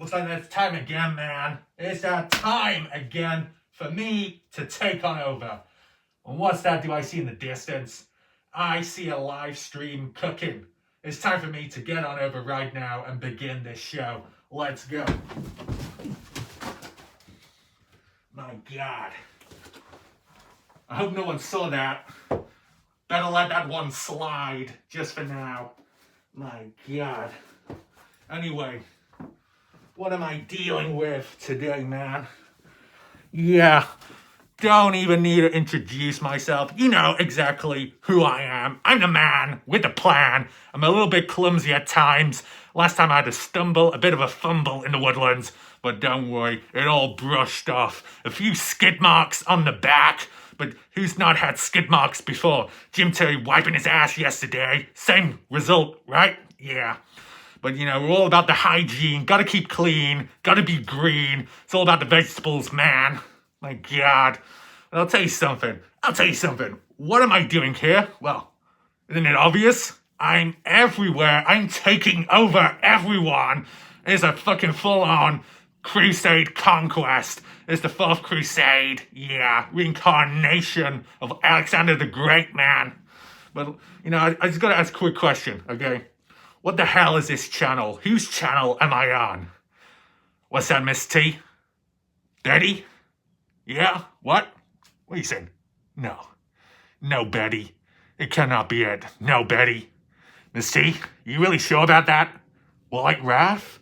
Looks like it's time again, man. It's that time again for me to take on over. And what's that do I see in the distance? I see a live stream cooking. It's time for me to get on over right now and begin this show. Let's go. My God. I hope no one saw that. Better let that one slide just for now. My God. Anyway, what am I dealing with today, man? Yeah, don't even need to introduce myself. You know exactly who I am. I'm the man with the plan. I'm a little bit clumsy at times. Last time I had to stumble, a bit of a fumble in the woodlands. But don't worry, it all brushed off. A few skid marks on the back. But who's not had skid marks before? Jim Terry wiping his ass yesterday. Same result, right? Yeah. But, you know, we're all about the hygiene. Gotta keep clean. Gotta be green. It's all about the vegetables, man. My God. And I'll tell you something. What am I doing here? Well, isn't it obvious? I'm everywhere. I'm taking over everyone. It's a fucking full-on crusade conquest. It's the fourth crusade. Yeah, reincarnation of Alexander the Great, man. But, you know, I just gotta ask a quick question, okay? What the hell is this channel? Whose channel am I on? What's that, Miss T? Betty? Yeah? What? What are you saying? No. No, Betty. It cannot be it. No, Betty. Miss T, you really sure about that? Well, like Raph?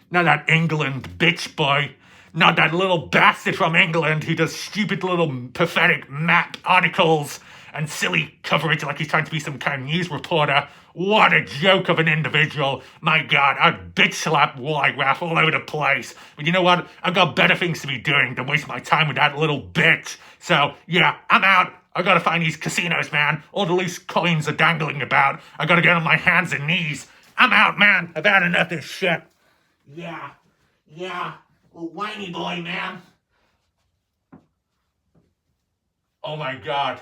Not that England bitch boy. Not that little bastard from England who does stupid little pathetic map articles and silly coverage like he's trying to be some kind of news reporter. What a joke of an individual. My God, I'd bitch slap Wally Raph all over the place. But you know what? I've got better things to be doing than waste my time with that little bitch. So, yeah, I'm out. I gotta find these casinos, man. All the loose coins are dangling about. I gotta get on my hands and knees. I'm out, man. I've had enough of this shit. Yeah. Little whiny boy, man. Oh my God.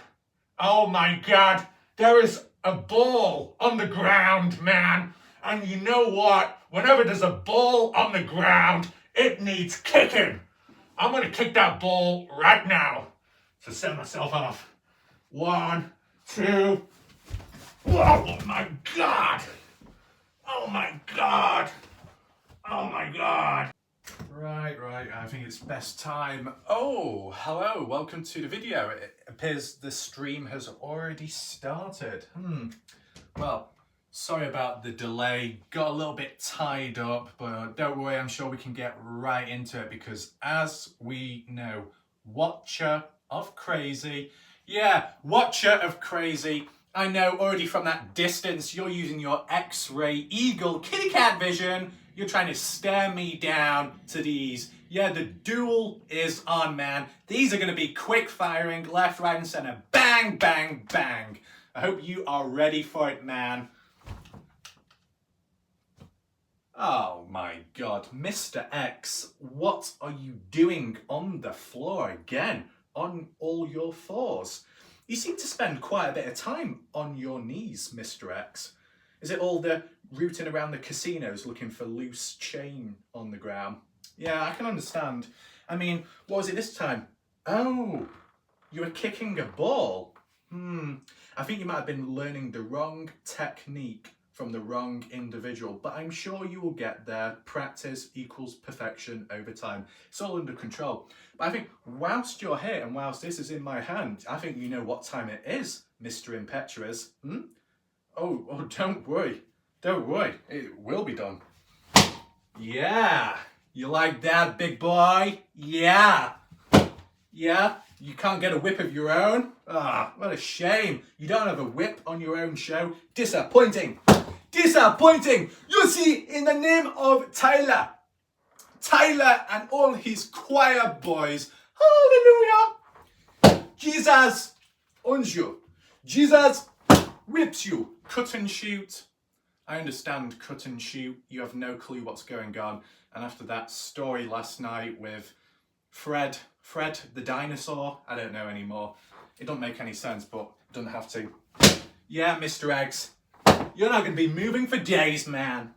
There is a ball on the ground, man. And you know what? Whenever there's a ball on the ground, it needs kicking. I'm gonna kick that ball right now to set myself off. 1, 2. Oh my God. Right, I think it's best time. Oh, hello, welcome to the video. It appears the stream has already started. Well, sorry about the delay. Got a little bit tied up, but don't worry, I'm sure we can get right into it because as we know, Watcher of Crazy. Yeah, Watcher of Crazy. I know already from that distance, you're using your X-ray eagle kitty cat vision. You're trying to stare me down to these. Yeah, the duel is on, man. These are going to be quick firing, left, right, and center. Bang, bang, bang. I hope you are ready for it, man. Oh my God, Mr. X, what are you doing on the floor again? On all your fours? You seem to spend quite a bit of time on your knees, Mr. X. Is it all the rooting around the casinos looking for loose chain on the ground? Yeah, I can understand. I mean, what was it this time? Oh, you were kicking a ball. I think you might have been learning the wrong technique from the wrong individual, but I'm sure you will get there. Practice equals perfection over time. It's all under control. But I think whilst you're here and whilst this is in my hand, I think you know what time it is, Mr. Impetuous. Oh, don't worry, it will be done. Yeah, you like that, big boy? Yeah, you can't get a whip of your own? Ah, what a shame. You don't have a whip on your own show. Disappointing. You see, in the name of Tyler and all his choir boys, hallelujah, Jesus owns you. Jesus whips you. Cut and shoot. I understand cut and shoot. You have no clue what's going on. And after that story last night with Fred the dinosaur, I don't know anymore. It don't make any sense, but it doesn't have to. Yeah, Mr. Eggs, you're not going to be moving for days, man.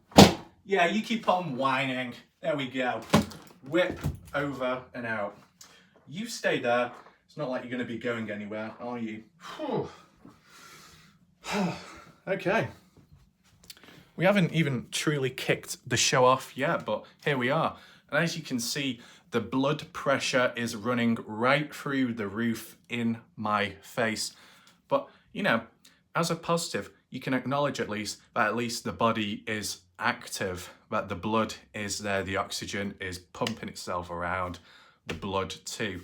Yeah, you keep on whining. There we go. Whip over and out. You stay there. It's not like you're going to be going anywhere, are you? Okay. We haven't even truly kicked the show off yet, but here we are. And as you can see, the blood pressure is running right through the roof in my face. But, you know, as a positive, you can acknowledge at least the body is active, that the blood is there, the oxygen is pumping itself around, the blood too,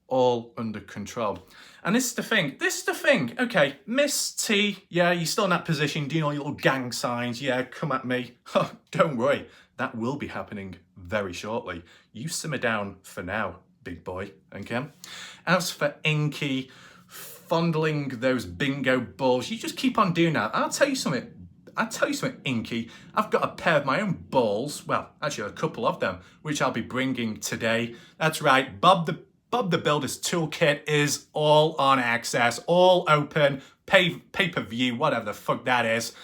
all under control. And this is the thing, okay, Miss T, yeah, you're still in that position, doing all your little gang signs, yeah, come at me. Don't worry, that will be happening very shortly. You simmer down for now, big boy, okay? As for Inky, fondling those bingo balls, you just keep on doing that. I'll tell you something, Inky. I've got a pair of my own balls, well, actually a couple of them, which I'll be bringing today. That's right, Bob the Builder's Toolkit is all on access, all open, pay-per-view, whatever the fuck that is.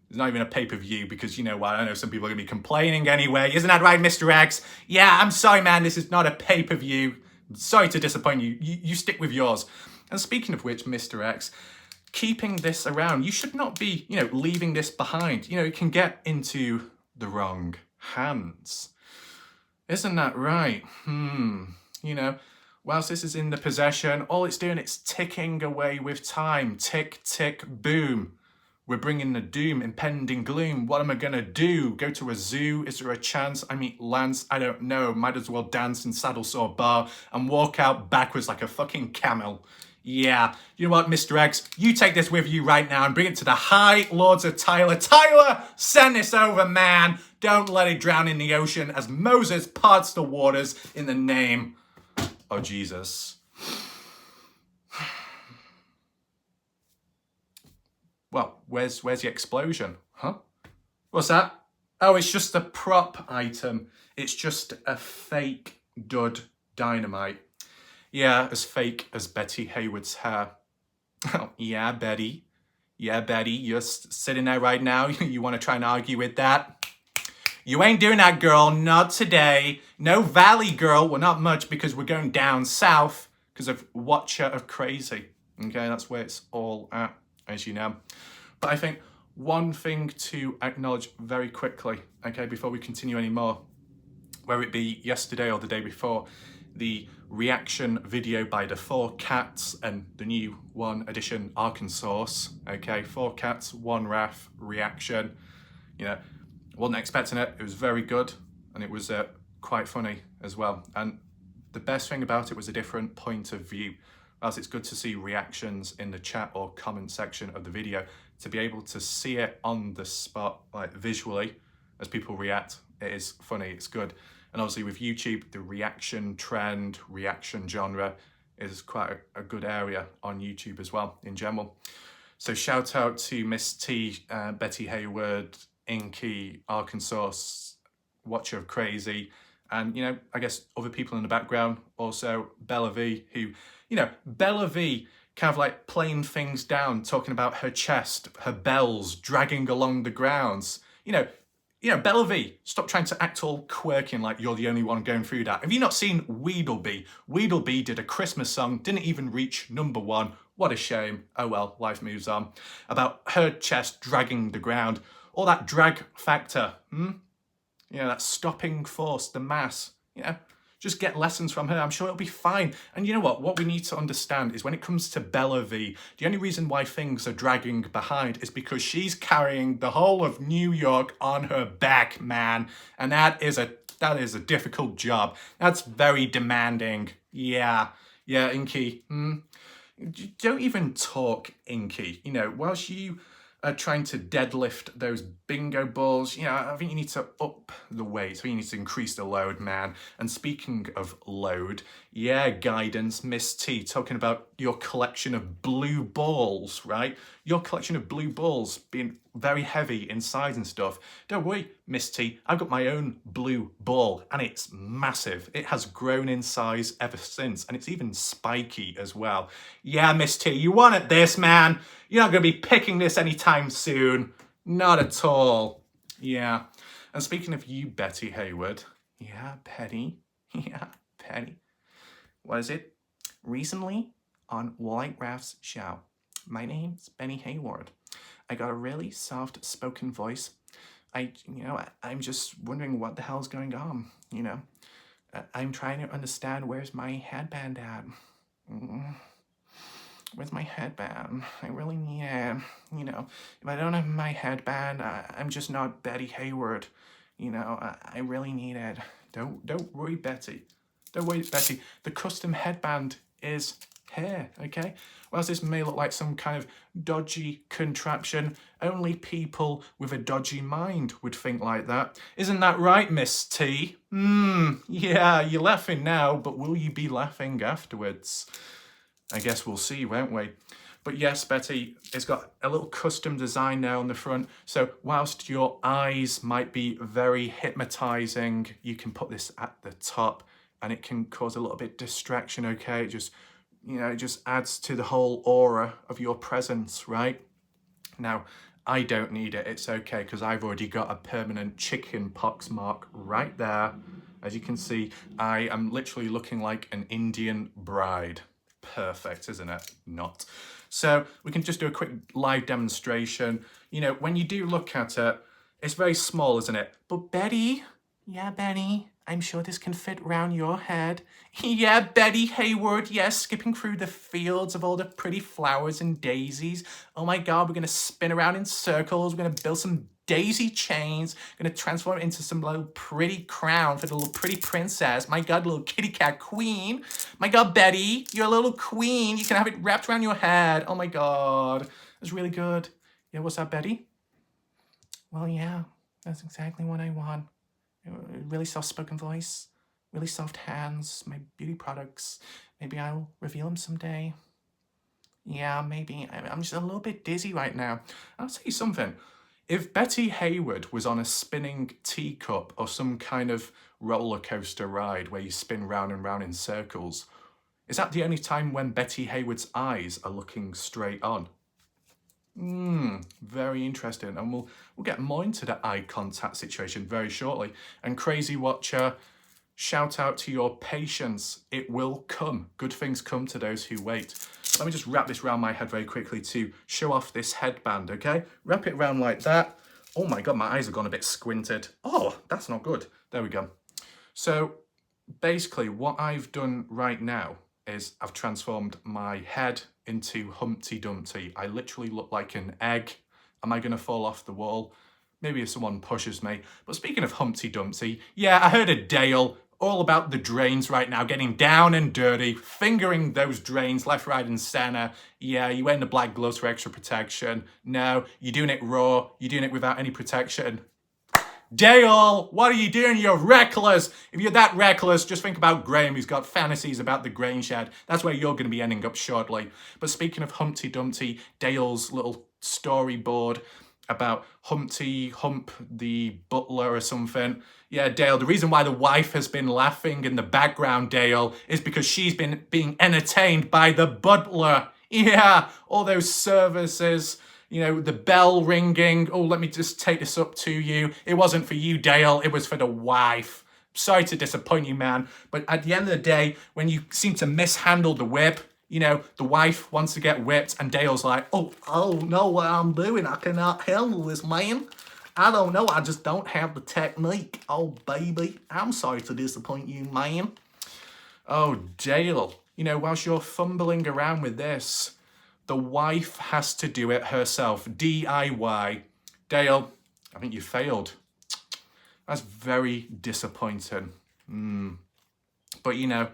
It's not even a pay-per-view because, you know what, I know some people are going to be complaining anyway. Isn't that right, Mr. X? Yeah, I'm sorry, man, this is not a pay-per-view. Sorry to disappoint you. You stick with yours. And speaking of which, Mr. X, keeping this around, you should not be, you know, leaving this behind. You know, it can get into the wrong hands. Isn't that right? You know, whilst this is in the possession, all it's doing, it's ticking away with time. Tick, tick, boom. We're bringing the doom, impending gloom. What am I gonna do? Go to a zoo? Is there a chance I meet Lance? I don't know. Might as well dance in Saddle Sore Bar and walk out backwards like a fucking camel. Yeah, you know what, Mr. X? You take this with you right now and bring it to the High Lords of Tyler. Tyler, send this over, man. Don't let it drown in the ocean as Moses parts the waters in the name of Jesus. Well, where's the explosion? Huh? What's that? Oh, it's just a prop item. It's just a fake dud dynamite. Yeah, as fake as Betty Hayward's hair. Oh, yeah, Betty. Yeah, Betty, you're sitting there right now. You want to try and argue with that? You ain't doing that, girl. Not today. No Valley, girl. Well, not much because we're going down south because of Watcher of Crazy. Okay, that's where it's all at, as you know. But I think one thing to acknowledge very quickly, okay, before we continue anymore, whether it be yesterday or the day before, the reaction video by the 4 Cats and the new 1 edition Arkansas, okay, 4 Cats, 1 Wrath reaction, you know, wasn't expecting it. It was very good and it was quite funny as well. And the best thing about it was a different point of view. As it's good to see reactions in the chat or comment section of the video, to be able to see it on the spot, like visually, as people react, it is funny, it's good. And obviously with YouTube, the reaction trend, reaction genre is quite a good area on YouTube as well, in general. So shout out to Miss T, Betty Hayward, Inky, Arkansas, Watcher of Crazy, and, you know, I guess other people in the background, also Bella V, who, you know, Bella V kind of like playing things down, talking about her chest, her bells dragging along the grounds. You know, Bella V, stop trying to act all quirking like you're the only one going through that. Have you not seen Weedleby? Weedleby did a Christmas song, didn't even reach #1. What a shame. Oh well, life moves on. About her chest dragging the ground. All that drag factor, You know, that stopping force, the mass, you know, just get lessons from her. I'm sure it'll be fine. And you know what we need to understand is when it comes to Bella V, the only reason why things are dragging behind is because she's carrying the whole of New York on her back, man. And that is a difficult job. That's very demanding. Yeah, Inky. Don't even talk, Inky. You know, whilst you are trying to deadlift those bingo balls, you know, I think you need to up the weight. I think you need to increase the load, man. And speaking of load, yeah, guidance, Miss T, talking about your collection of blue balls, right? Your collection of blue balls being very heavy in size and stuff. Don't worry, Miss T, I've got my own blue ball and it's massive. It has grown in size ever since and it's even spiky as well. Yeah, Miss T, you wanted this, man. You're not going to be picking this anytime soon. Not at all. Yeah. And speaking of you, Betty Hayward, Yeah, Betty. Yeah, Betty. What is it? Recently on White Raph's show. My name's Benny Hayward. I got a really soft-spoken voice. I'm just wondering what the hell's going on, you know? I'm trying to understand where's my headband at. Mm, Where's my headband? I really need it. You know, if I don't have my headband, I'm just not Betty Hayward. You know, I really need it. Don't worry, Betty. Don't worry, Betty. The custom headband is here, okay? Whilst this may look like some kind of dodgy contraption, only people with a dodgy mind would think like that. Isn't that right, Miss T? Yeah, you're laughing now, but will you be laughing afterwards? I guess we'll see, won't we? But yes, Betty, it's got a little custom design there on the front. So whilst your eyes might be very hypnotizing, you can put this at the top and it can cause a little bit distraction, okay? It just adds to the whole aura of your presence, right? Now, I don't need it, it's okay, because I've already got a permanent chicken pox mark right there. As you can see, I am literally looking like an Indian bride. Perfect, isn't it? Not. So we can just do a quick live demonstration. You know, when you do look at it, it's very small, isn't it? But Betty, yeah, Betty, I'm sure this can fit round your head. Yeah, Betty Hayward, yes, skipping through the fields of all the pretty flowers and daisies. Oh my God, we're gonna spin around in circles. We're gonna build some daisy chains. We're gonna transform it into some little pretty crown for the little pretty princess. My God, little kitty cat queen. My God, Betty, you're a little queen. You can have it wrapped around your head. Oh my God, that's really good. Yeah, what's up, Betty? Well, yeah, that's exactly what I want. A really soft-spoken voice, really soft hands, my beauty products. Maybe I'll reveal them someday. Yeah, maybe. I'm just a little bit dizzy right now. I'll tell you something. If Betty Hayward was on a spinning teacup or some kind of roller coaster ride where you spin round and round in circles, is that the only time when Betty Hayward's eyes are looking straight on? Very interesting. And we'll get more into the eye contact situation very shortly. And Crazy Watcher, shout out to your patience. It will come. Good things come to those who wait. Let me just wrap this around my head very quickly to show off this headband, okay? Wrap it around like that. Oh my God, my eyes have gone a bit squinted. Oh, that's not good. There we go. So basically what I've done right now is I've transformed my head into Humpty Dumpty. I literally look like an egg. Am I going to fall off the wall? Maybe if someone pushes me. But speaking of Humpty Dumpty, yeah, I heard a Dale all about the drains right now, getting down and dirty, fingering those drains left, right, and center. Yeah, you're wearing the black gloves for extra protection. No, you're doing it raw. You're doing it without any protection. Dale, what are you doing? You're reckless. If you're that reckless, just think about Graham, who's got fantasies about the grain shed. That's where you're going to be ending up shortly. But speaking of Humpty Dumpty, Dale's little storyboard about Humpty Hump the butler or something. Yeah, Dale, the reason why the wife has been laughing in the background, Dale, is because she's been being entertained by the butler. Yeah, all those services. You know, the bell ringing. Oh, let me just take this up to you. It wasn't for you, Dale. It was for the wife. Sorry to disappoint you, man. But at the end of the day, when you seem to mishandle the whip, you know, the wife wants to get whipped and Dale's like, oh, I don't know what I'm doing. I cannot handle this, man. I don't know. I just don't have the technique. Oh, baby. I'm sorry to disappoint you, man. Oh, Dale. You know, whilst you're fumbling around with this, the wife has to do it herself. DIY. Dale, I think you failed. That's very disappointing. But you know,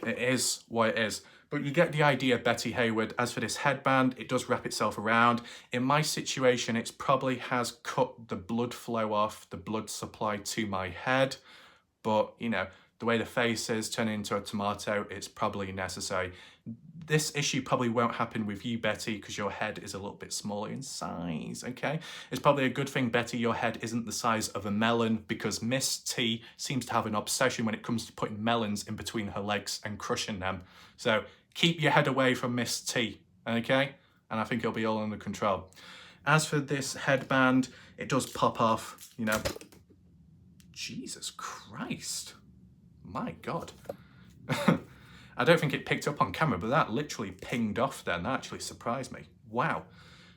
it is what it is. But you get the idea, Betty Hayward. As for this headband, it does wrap itself around. In my situation, it probably has cut the blood flow off, the blood supply to my head. But, you know, the way the face is turning into a tomato, it's probably necessary. This issue probably won't happen with you, Betty, because your head is a little bit smaller in size, okay? It's probably a good thing, Betty, your head isn't the size of a melon, because Miss T seems to have an obsession when it comes to putting melons in between her legs and crushing them. So keep your head away from Miss T, okay? And I think it'll be all under control. As for this headband, it does pop off, you know, Jesus Christ. My God. I don't think it picked up on camera, but that literally pinged off then. That actually surprised me. Wow.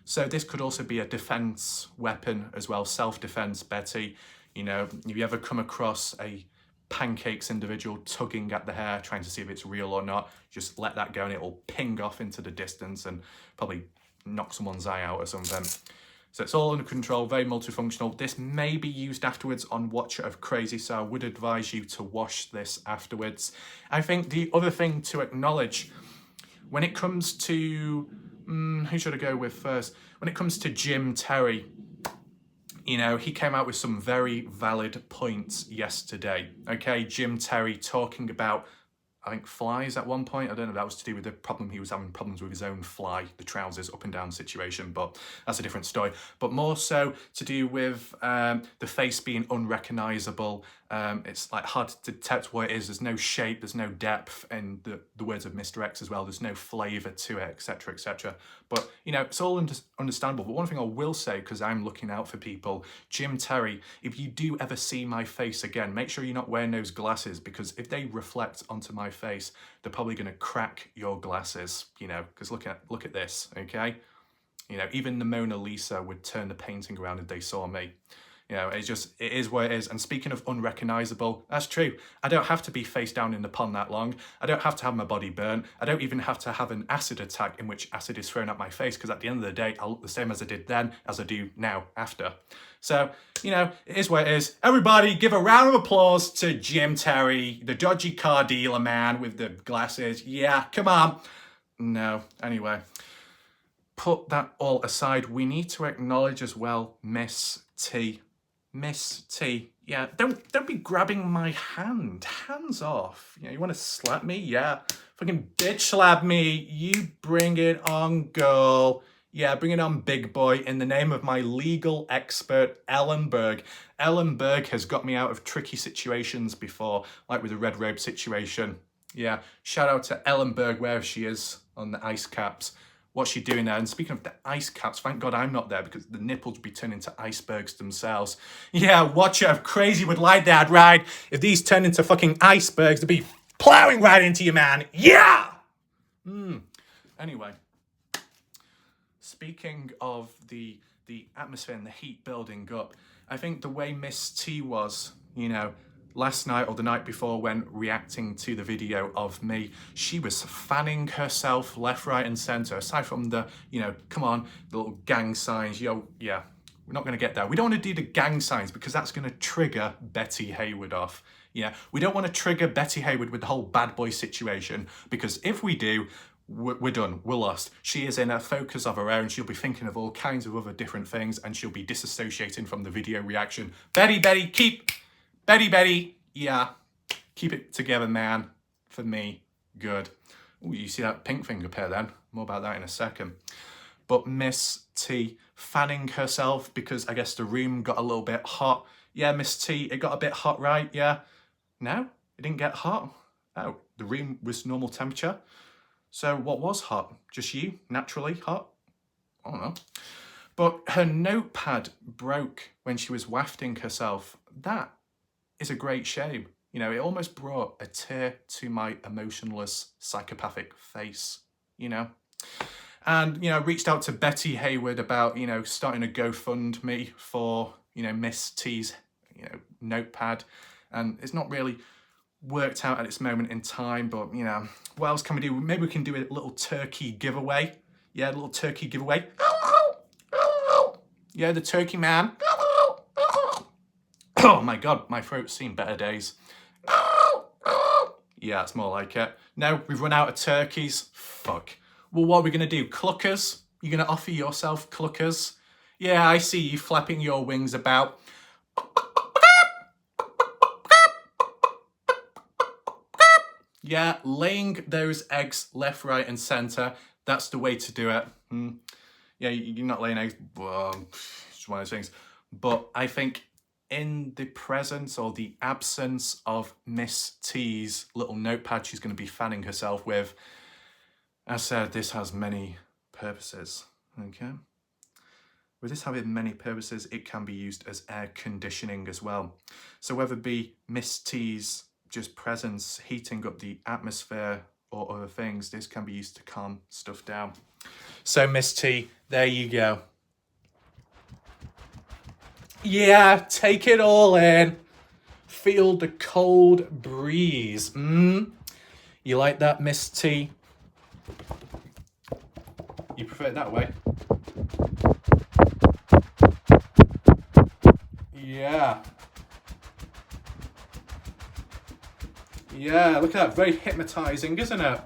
So this could also be a defense weapon as well, self-defense, Betty. You know, if you ever come across a pancakes individual tugging at the hair, trying to see if it's real or not, just let that go and it'll ping off into the distance and probably knock someone's eye out or something. So it's all under control, very multifunctional. This may be used afterwards on Watcher of Crazy, so I would advise you to wash this afterwards. I think the other thing to acknowledge, when it comes to, who should I go with first? When it comes to Jim Terry, you know, he came out with some very valid points yesterday. Okay, Jim Terry talking about, I think, flies at one point. I don't know if that was to do with the problem. He was having problems with his own fly, the trousers up and down situation, but that's a different story. But more so to do with the face being unrecognisable. It's like hard to detect what it is. There's no shape, there's no depth, and the words of Mr. X as well, there's no flavour to it, etc, etc. But, you know, it's all understandable. But one thing I will say, because I'm looking out for people, Jim Terry, if you do ever see my face again, make sure you're not wearing those glasses, because if they reflect onto my face, they're probably going to crack your glasses, you know, because look at this, okay? You know, even the Mona Lisa would turn the painting around if they saw me. You know, it is what it is. And speaking of unrecognisable, that's true. I don't have to be face down in the pond that long. I don't have to have my body burnt. I don't even have to have an acid attack in which acid is thrown at my face, because at the end of the day, I look the same as I did then as I do now after. So, you know, it is what it is. Everybody give a round of applause to Jim Terry, the dodgy car dealer man with the glasses. Yeah, come on. No, anyway. Put that all aside, we need to acknowledge as well Miss T. Miss T, yeah, don't be grabbing my hand. Hands off. You know, you want to slap me? Yeah. Fucking bitch slap me. You bring it on, girl. Yeah, bring it on, big boy, in the name of my legal expert, Ellen Berg. Ellen Berg has got me out of tricky situations before, like with the red robe situation. Yeah, shout out to Ellen Berg, wherever she is on the ice caps. What's she doing there? And speaking of the ice caps, thank God I'm not there, because the nipples would be turning into icebergs themselves. Yeah, Watcher of Crazy would like that, right? If these turn into fucking icebergs, they'd be plowing right into you, man. Yeah! Anyway, speaking of the atmosphere and the heat building up, I think the way Miss T was, you know, last night or the night before when reacting to the video of me, she was fanning herself left, right and centre. Aside from the, you know, come on, the little gang signs, yo, yeah, we're not going to get there. We don't want to do the gang signs because that's going to trigger Betty Hayward off. Yeah, we don't want to trigger Betty Hayward with the whole bad boy situation, because if we do, we're done, we're lost. She is in a focus of her own. She'll be thinking of all kinds of other different things and she'll be disassociating from the video reaction. Betty, yeah, keep it together, man. For me, good. Ooh, you see that pink finger pair then? More about that in a second. But Miss T fanning herself because I guess the room got a little bit hot. Yeah, Miss T, it got a bit hot, right? Yeah. No, it didn't get hot. Oh, the room was normal temperature. So what was hot? Just you, naturally hot? I don't know. But her notepad broke when she was wafting herself. That is a great shame. You know, it almost brought a tear to my emotionless, psychopathic face, you know. And, you know, I reached out to Betty Hayward about, you know, starting a GoFundMe for, you know, Miss T's, you know, notepad. And it's not really worked out at this moment in time, but, you know, what else can we do? Maybe we can do a little turkey giveaway. Yeah, a little turkey giveaway. Yeah, the turkey man. Oh my God, my throat's seen better days. Yeah, it's more like it. No, we've run out of turkeys. Fuck. Well, what are we going to do? Cluckers? You're going to offer yourself cluckers? Yeah, I see you flapping your wings about. Yeah, laying those eggs left, right and centre. That's the way to do it. Yeah, you're not laying eggs. Well, it's one of those things. But I think in the presence or the absence of Miss T's little notepad she's going to be fanning herself with, as said, this has many purposes, okay? With this having many purposes, it can be used as air conditioning as well. So whether it be Miss T's just presence heating up the atmosphere or other things, this can be used to calm stuff down. So Miss T, there you go. Yeah, take it all in. Feel the cold breeze. You like that, Miss T? You prefer it that way? Yeah. Yeah, look at that. Very hypnotizing, isn't it?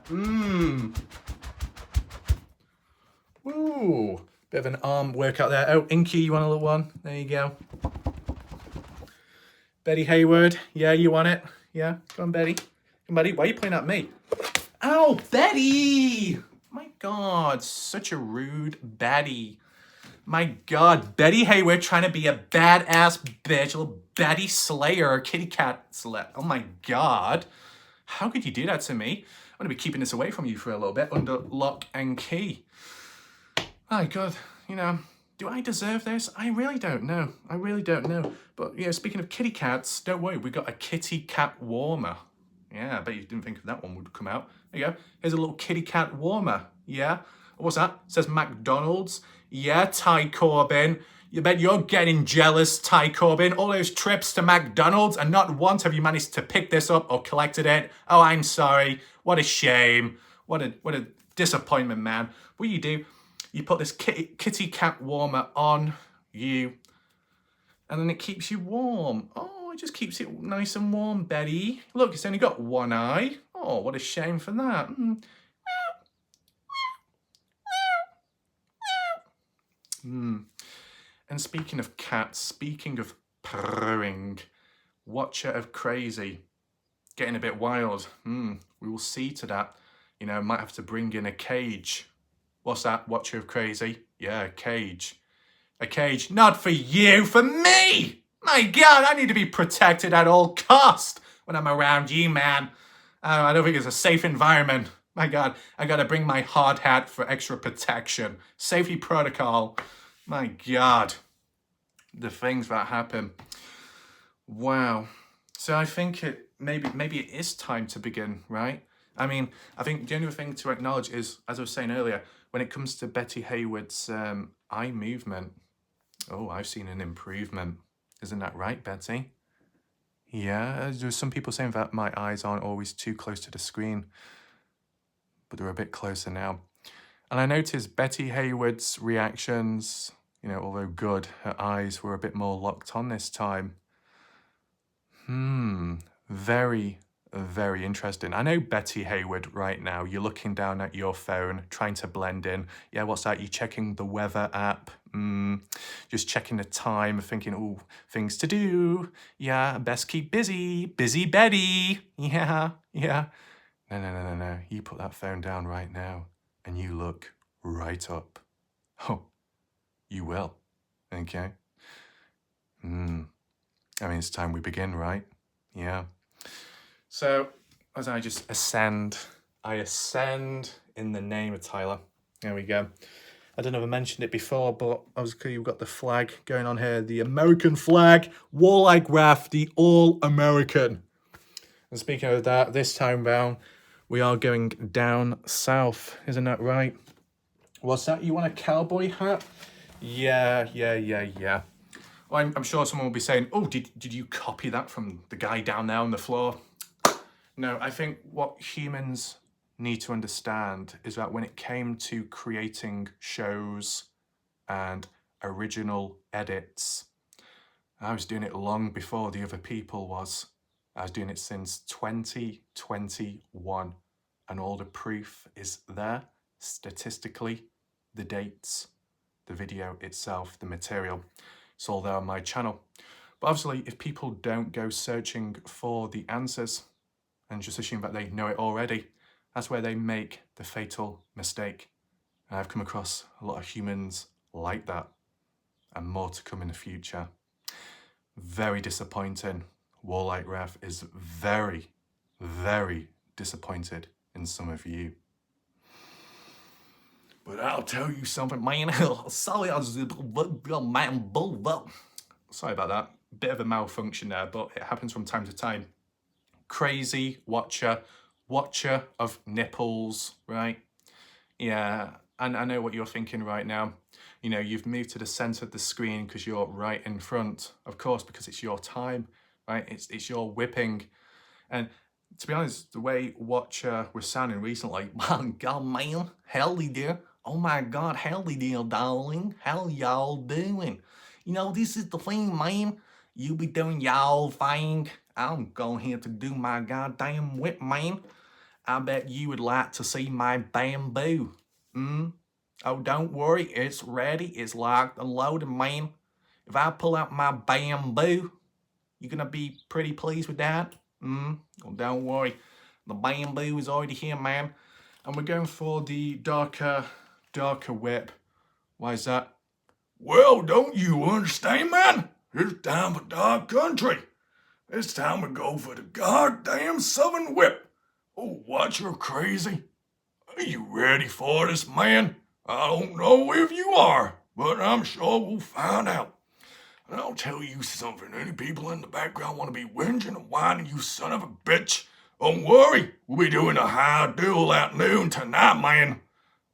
Ooh. Bit of an arm workout there. Oh, Inky, you want a little one? There you go. Betty Hayward. Yeah, you want it? Yeah, come on, Betty. Come on, Betty. Why are you pointing at me? Ow, Betty! My God, such a rude Betty. My God, Betty Hayward trying to be a badass bitch, a little Betty Slayer, kitty cat slayer. Oh my God. How could you do that to me? I'm going to be keeping this away from you for a little bit under lock and key. My God, you know, do I deserve this? I really don't know. I really don't know. But, you know, speaking of kitty cats, don't worry, we got a kitty cat warmer. Yeah, I bet you didn't think that one would come out. There you go. Here's a little kitty cat warmer. Yeah. What's that? It says McDonald's. Yeah, Ty Corbin. You bet you're getting jealous, Ty Corbin. All those trips to McDonald's and not once have you managed to pick this up or collected it. Oh, I'm sorry. What a shame. What a disappointment, man. What do? You put this kitty cat warmer on you and then it keeps you warm. Oh, it just keeps it nice and warm, Betty. Look, it's only got one eye. Oh, what a shame for that. And speaking of cats, speaking of purring, Watcher of Crazy, getting a bit wild. We will see to that. You know, might have to bring in a cage. What's that, Watcher of Crazy? Yeah, a cage. A cage, not for you, for me! My God, I need to be protected at all cost when I'm around you, man. I don't think it's a safe environment. My God, I gotta bring my hard hat for extra protection. Safety protocol. My God, the things that happen. Wow. So I think maybe it is time to begin, right? I mean, I think the only thing to acknowledge is, as I was saying earlier, when it comes to Betty Hayward's eye movement, oh, I've seen an improvement. Isn't that right, Betty? Yeah, there's some people saying that my eyes aren't always too close to the screen, but they're a bit closer now. And I noticed Betty Hayward's reactions, you know, although good, her eyes were a bit more locked on this time. Very, very interesting. I know Betty Hayward right now, you're looking down at your phone, trying to blend in. Yeah, what's that? You're checking the weather app. Just checking the time, thinking, oh, things to do. Yeah, best keep busy. Busy Betty. Yeah. No. You put that phone down right now and you look right up. Oh, you will. Okay. I mean, it's time we begin, right? Yeah. So, as I just ascend, I ascend in the name of Tyler. There we go. I don't know if I mentioned it before, but obviously you've got the flag going on here, the American flag, Warlike Wrath, the All-American. And speaking of that, this time round, we are going down south. Isn't that right? What's that? You want a cowboy hat? Yeah. Well, I'm sure someone will be saying, oh, did you copy that from the guy down there on the floor? No, I think what humans need to understand is that when it came to creating shows and original edits, I was doing it long before the other people was. I was doing it since 2021 and all the proof is there, statistically, the dates, the video itself, the material. It's all there on my channel. But obviously, if people don't go searching for the answers and just assume that they know it already, that's where they make the fatal mistake. And I've come across a lot of humans like that and more to come in the future. Very disappointing. Warlike Wrath is very, very disappointed in some of you. But I'll tell you something, man. Sorry, man. Sorry about that. Bit of a malfunction there, but it happens from time to time. Crazy watcher of nipples, right? Yeah, and I know what you're thinking right now. You know, you've moved to the center of the screen because you're right in front. Of course, because it's your time, right? It's your whipping. And to be honest, the way Watcher was sounding recently, my God, man, howdy there. Oh my God, howdy there, darling. How y'all doing? You know, this is the thing, man. You be doing y'all thing. I'm going here to do my goddamn whip, man. I bet you would like to see my bamboo. Oh, don't worry, it's ready. It's locked and loaded, man. If I pull out my bamboo, you're gonna be pretty pleased with that? Well, don't worry. The bamboo is already here, man. And we're going for the darker whip. Why is that? Well, don't you understand, man? It's time for dark country. It's time to go for the goddamn southern whip. Oh, what, you're crazy? Are you ready for this, man? I don't know if you are, but I'm sure we'll find out. And I'll tell you something, any people in the background want to be whinging and whining, you son of a bitch. Don't worry, we'll be doing a high duel at noon tonight, man.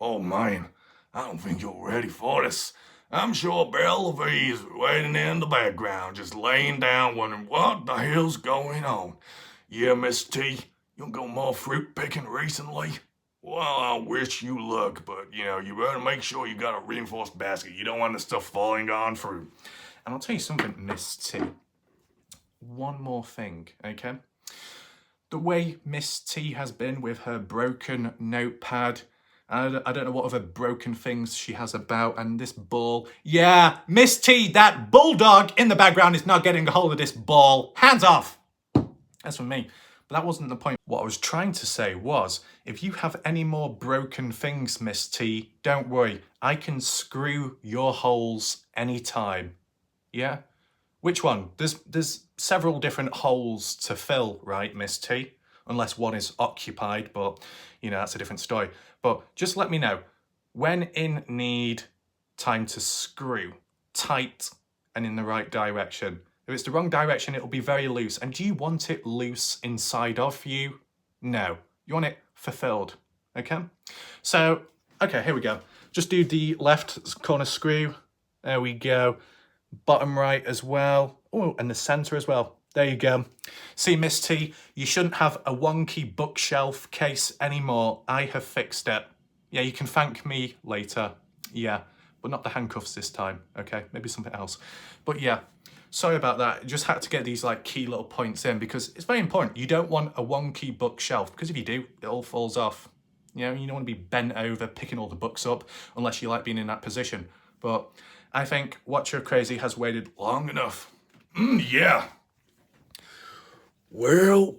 Oh, man, I don't think you're ready for this. I'm sure WLW is waiting in the background, just laying down wondering what the hell's going on. Yeah, Miss T, you go more fruit picking recently? Well, I wish you luck, but, you better make sure you got a reinforced basket. You don't want the stuff falling on fruit. And I'll tell you something, Miss T. One more thing, okay? The way Miss T has been with her broken notepad, I don't know what other broken things she has about, and this ball. Yeah, Miss T, that bulldog in the background is not getting a hold of this ball. Hands off! That's from me. But that wasn't the point. What I was trying to say was, if you have any more broken things, Miss T, don't worry. I can screw your holes anytime. Yeah? Which one? There's several different holes to fill, right, Miss T? Unless one is occupied, but, that's a different story. But just let me know, when in need, time to screw. Tight and in the right direction. If it's the wrong direction, it'll be very loose. And do you want it loose inside of you? No. You want it fulfilled, okay? So, okay, here we go. Just do the left corner screw. There we go. Bottom right as well. Oh, and the center as well. There you go. See, Miss T, you shouldn't have a wonky bookshelf case anymore. I have fixed it. Yeah, you can thank me later. Yeah, but not the handcuffs this time, okay? Maybe something else. But yeah, sorry about that. Just had to get these key little points in because it's very important. You don't want a wonky bookshelf because if you do, it all falls off. You don't want to be bent over picking all the books up unless you like being in that position. But I think Watcher Crazy has waited long enough. Yeah. Well,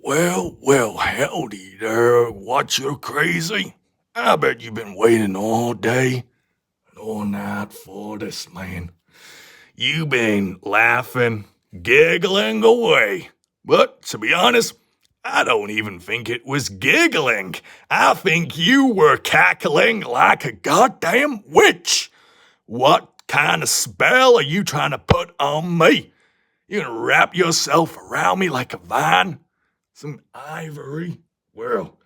howdy there, Watcher Crazy. I bet you've been waiting all day and all night for this, man. You've been laughing, giggling away. But to be honest, I don't even think it was giggling. I think you were cackling like a goddamn witch. What kind of spell are you trying to put on me? You gonna wrap yourself around me like a vine? Some ivory? Well,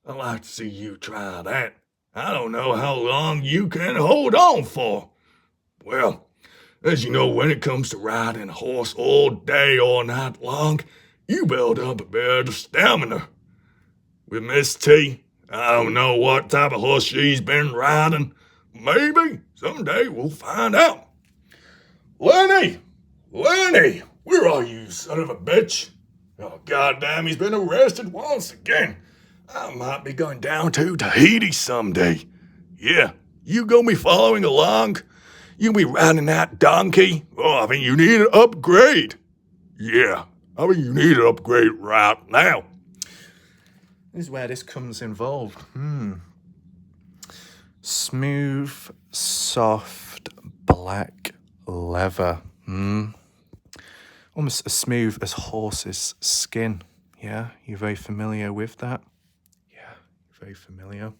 I'd like to see you try that. I don't know how long you can hold on for. Well, as you know, when it comes to riding a horse all day or night long, you build up a bit of stamina. With Miss T, I don't know what type of horse she's been riding. Maybe someday we'll find out. Lenny, where are you, son of a bitch? Oh, goddamn, he's been arrested once again. I might be going down to Tahiti someday. Yeah, you gonna be following along? You be riding that donkey? Oh, I think you need an upgrade. Yeah, I think you need an upgrade right now. This is where this comes involved. Smooth, soft, black leather. Almost as smooth as horse's skin. Yeah, you're very familiar with that? Yeah, very familiar.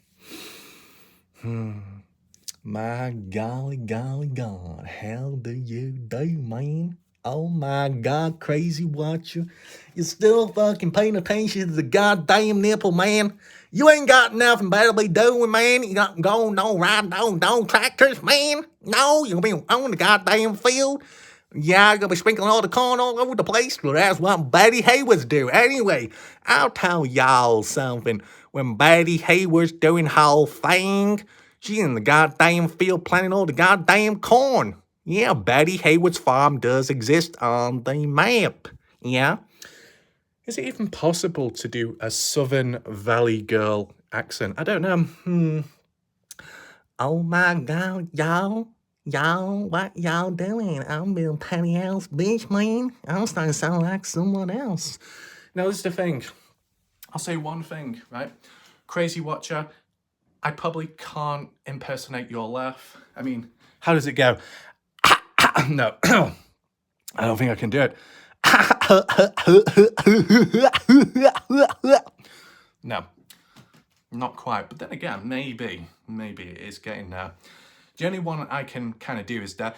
My golly, golly, God, how do you do, man? Oh my God, crazy watcher. You still fucking paying attention to the goddamn nipple, man? You ain't got nothing better to be doing, man. You not going no ride no tractors, man. No, you'll be on the goddamn field. Yeah, you're gonna be sprinkling all the corn all over the place. Well, that's what Betty Haywood's do. Anyway, I'll tell y'all something. When Betty Haywood's doing her thing, she in the goddamn field planting all the goddamn corn. Yeah, Betty Haywood's farm does exist on the map. Yeah. Is it even possible to do a Southern Valley girl accent? I don't know. Oh my God, y'all. Y'all, what y'all doing? I'm being petty ass bitch, man. I'm starting to sound like someone else. Now, this is the thing. I'll say one thing, right? Crazy Watcher, I probably can't impersonate your laugh. I mean, how does it go? No, I don't think I can do it. No, not quite. But then again, maybe it is getting there. The only one I can kind of do is that.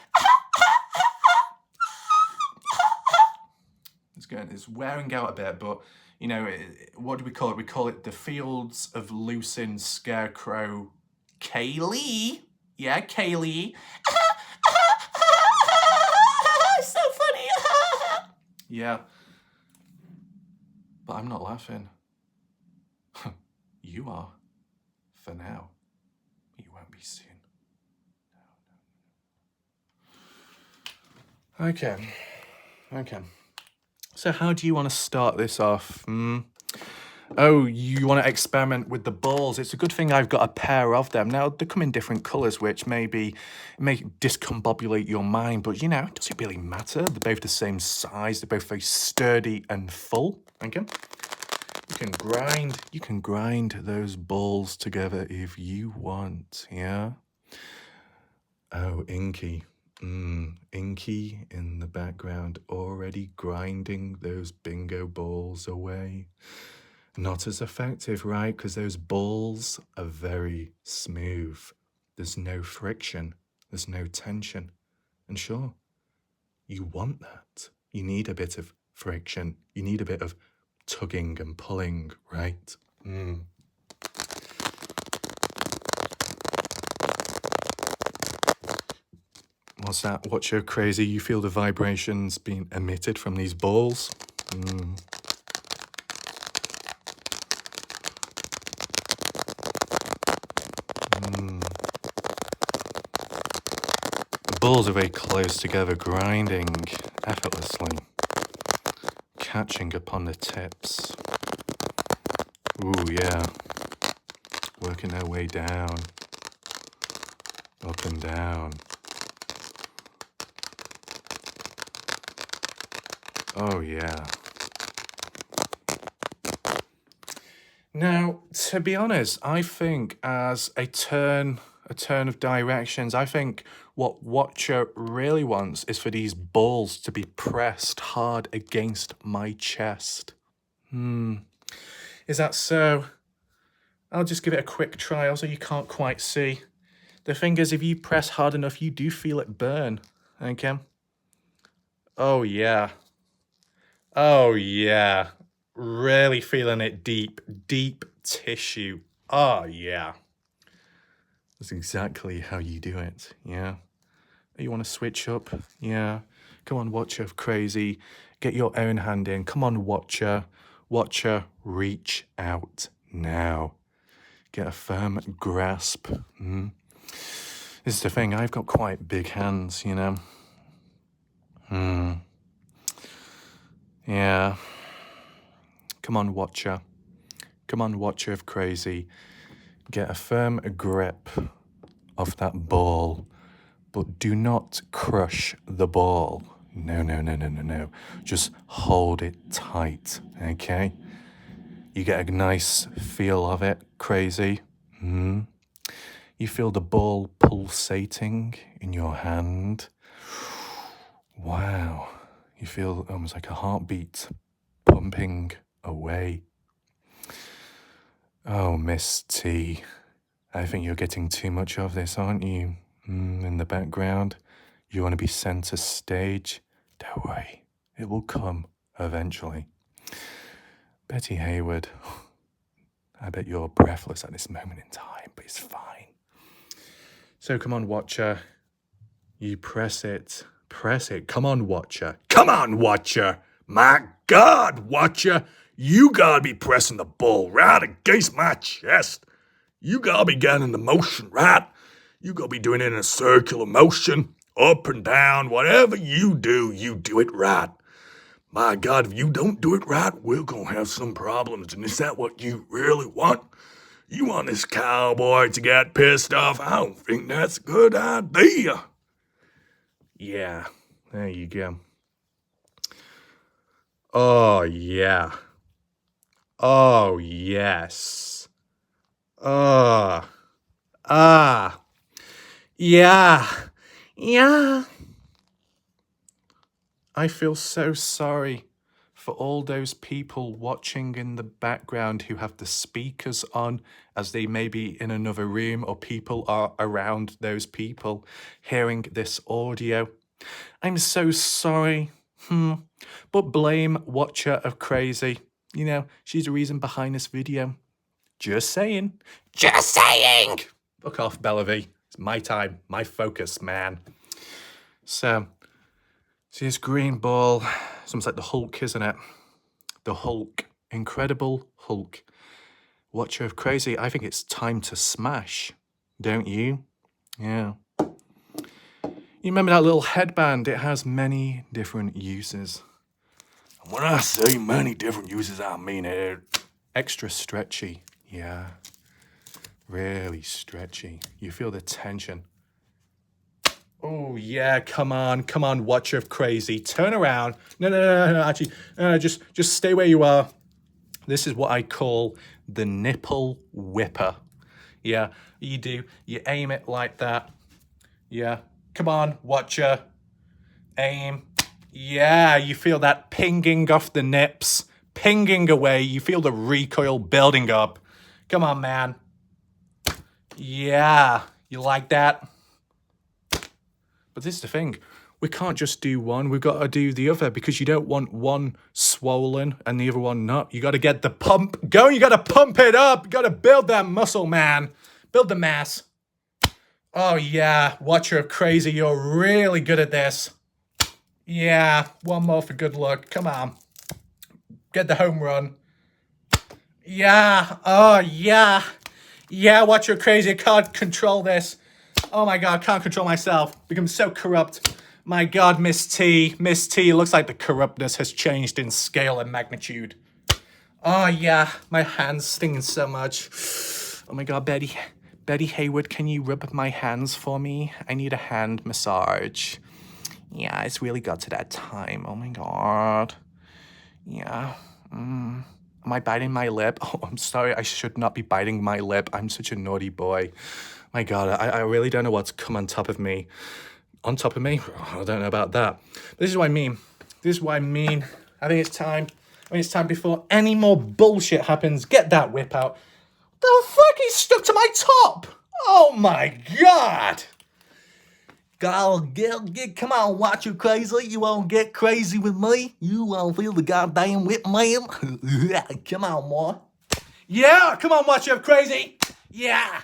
It's wearing out a bit, but you know, what do we call it? We call it the Fields of Lucin Scarecrow Kaylee. Yeah, Kaylee. It's so funny. Yeah. But I'm not laughing. You are. For now. You won't be soon. No. Okay. So how do you want to start this off? Oh, you want to experiment with the balls. It's a good thing I've got a pair of them. Now, they come in different colours, which may discombobulate your mind, but, you know, does it really matter? They're both the same size. They're both very sturdy and full. Okay? You can grind those balls together if you want, yeah? Oh, Inky. Inky in the background already grinding those bingo balls away. Not as effective, right? Because those balls are very smooth. There's no friction. There's no tension. And sure, you want that. You need a bit of friction. You need a bit of tugging and pulling, right? What's that? What's your crazy? You feel the vibrations being emitted from these balls? The balls are very close together, grinding effortlessly, catching upon the tips. Ooh, yeah. Working their way down, up and down. Oh, yeah. Now, to be honest, I think as a turn of directions, I think what Watcher really wants is for these balls to be pressed hard against my chest. Is that so? I'll just give it a quick try, also you can't quite see. The thing is, if you press hard enough, you do feel it burn, okay? Oh, yeah. Oh, yeah. Really feeling it deep tissue. Oh, yeah. That's exactly how you do it, yeah? You want to switch up? Yeah. Come on, Watcher of Crazy. Get your own hand in. Come on, Watcher. Watcher, reach out now. Get a firm grasp. This is the thing, I've got quite big hands, you know? Yeah. Come on, Watcher. Come on, Watcher of Crazy. Get a firm grip of that ball, but do not crush the ball. No. Just hold it tight, okay? You get a nice feel of it, Crazy. You feel the ball pulsating in your hand. Wow. You feel almost like a heartbeat pumping away. Oh, Miss T, I think you're getting too much of this, aren't you? In the background. You want to be center stage? Don't worry, it will come eventually. Betty Hayward, I bet you're breathless at this moment in time, but it's fine. So come on, watcher. You press it. Press it. Come on, watcher. Come on, Watcher. My God, Watcher. You gotta be pressing the ball right against my chest. You gotta be getting the motion right. You gotta be doing it in a circular motion, up and down. Whatever you do it right. My God, if you don't do it right, we're gonna have some problems. And is that what you really want? You want this cowboy to get pissed off? I don't think that's a good idea. Yeah, there you go. Oh, yeah. Oh, yes. Yeah. Yeah. I feel so sorry for all those people watching in the background who have the speakers on as they may be in another room or people are around those people hearing this audio. I'm so sorry. But blame Watcher of Crazy. You know, she's the reason behind this video. Just saying. Just saying! Fuck off, Bellevue. It's my time, my focus, man. So, see this green ball? It's almost like the Hulk, isn't it? The Hulk. Incredible Hulk. Watcher of Crazy, I think it's time to smash. Don't you? Yeah. You remember that little headband? It has many different uses. When I say many different uses, I mean it. Extra stretchy. Yeah. Really stretchy. You feel the tension. Oh, yeah, come on, Watcher of Crazy. Turn around. No, actually, just stay where you are. This is what I call the nipple whipper. Yeah, you do. You aim it like that. Yeah, come on, Watcher. Aim. Yeah, you feel that pinging off the nips. Pinging away. You feel the recoil building up. Come on, man. Yeah, you like that? But this is the thing. We can't just do one. We've got to do the other because you don't want one swollen and the other one not. You got to get the pump going. You got to pump it up. You got to build that muscle, man. Build the mass. Oh, yeah. Watcher of Crazy. You're really good at this. Yeah. One more for good luck. Come on. Get the home run. Yeah. Oh, yeah. Yeah, Watcher of Crazy. I can't control this. Oh my God, can't control myself. Become so corrupt. My God, Miss T. Miss T, looks like the corruptness has changed in scale and magnitude. Oh yeah, my hand's stinging so much. Oh my God, Betty Hayward, can you rub my hands for me? I need a hand massage. Yeah, it's really got to that time. Oh my God. Yeah. Am I biting my lip? Oh, I'm sorry. I should not be biting my lip. I'm such a naughty boy. My God, I really don't know what's come on top of me. On top of me? I don't know about that. But this is what I mean. This is what I mean. I think it's time. It's time before any more bullshit happens. Get that whip out. The fuck? He's stuck to my top. Oh my God. Come on, Watcher Crazy. You won't get crazy with me. You won't feel the goddamn whip, man. Come on, boy. Yeah, come on, Watcher of Crazy. Yeah.